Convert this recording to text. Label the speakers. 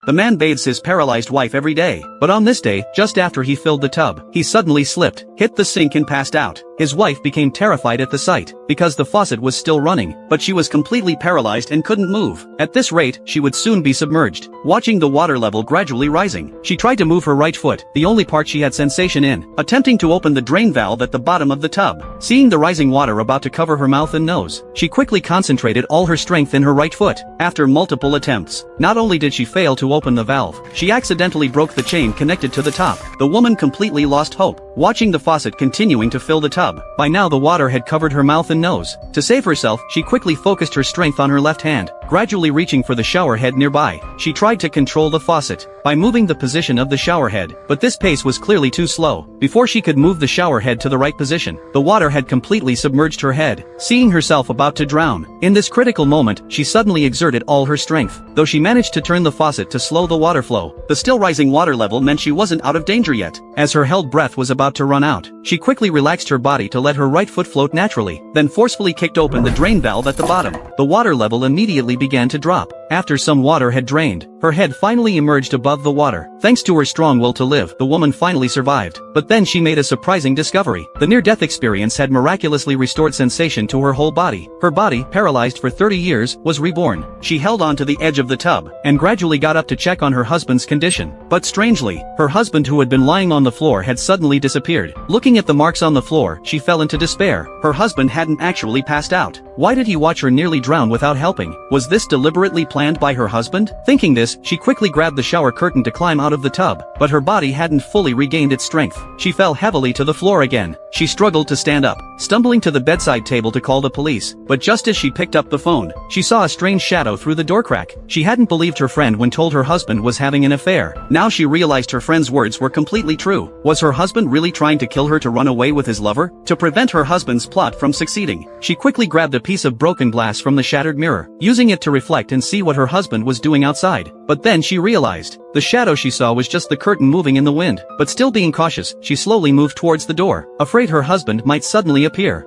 Speaker 1: The man bathes his paralyzed wife every day, but on this day, just after he filled the tub, he suddenly slipped, hit the sink and passed out. His wife became terrified at the sight, because the faucet was still running, but she was completely paralyzed and couldn't move. At this rate, she would soon be submerged. Watching the water level gradually rising, she tried to move her right foot, the only part she had sensation in, attempting to open the drain valve at the bottom of the tub. Seeing the rising water about to cover her mouth and nose, she quickly concentrated all her strength in her right foot. After multiple attempts, not only did she fail to open the valve, she accidentally broke the chain connected to the top. The woman completely lost hope, watching the faucet continuing to fill the tub. By now the water had covered her mouth and nose. To save herself, she quickly focused her strength on her left hand, gradually reaching for the shower head nearby. She tried to control the faucet by moving the position of the shower head, but this pace was clearly too slow. Before she could move the shower head to the right position, the water had completely submerged her head. Seeing herself about to drown, in this critical moment, she suddenly exerted all her strength. Though she managed to turn the faucet to slow the water flow, the still rising water level meant she wasn't out of danger yet. As her held breath was about to run out, she quickly relaxed her body to let her right foot float naturally, then forcefully kicked open the drain valve at the bottom. The water level immediately began to drop. After some water had drained, her head finally emerged above the water. Thanks to her strong will to live, the woman finally survived. But then she made a surprising discovery. The near-death experience had miraculously restored sensation to her whole body. Her body, paralyzed for 30 years, was reborn. She held on to the edge of the tub, and gradually got up to check on her husband's condition. But strangely, her husband, who had been lying on the floor, had suddenly disappeared. Looking at the marks on the floor, she fell into despair. Her husband hadn't actually passed out. Why did he watch her nearly drown without helping? Was this deliberately planned by her husband? Thinking this, she quickly grabbed the shower curtain to climb out of the tub, but her body hadn't fully regained its strength. She fell heavily to the floor again. She struggled to stand up, stumbling to the bedside table to call the police, but just as she picked up the phone, she saw a strange shadow through the door crack. She hadn't believed her friend when told her husband was having an affair. Now she realized her friend's words were completely true. Was her husband really trying to kill her to run away with his lover? To prevent her husband's plot from succeeding, she quickly grabbed a piece of broken glass from the shattered mirror, using it to reflect and see what her husband was doing outside. But then she realized, the shadow she saw was just the curtain moving in the wind. But still being cautious, she slowly moved towards the door, afraid her husband might suddenly appear.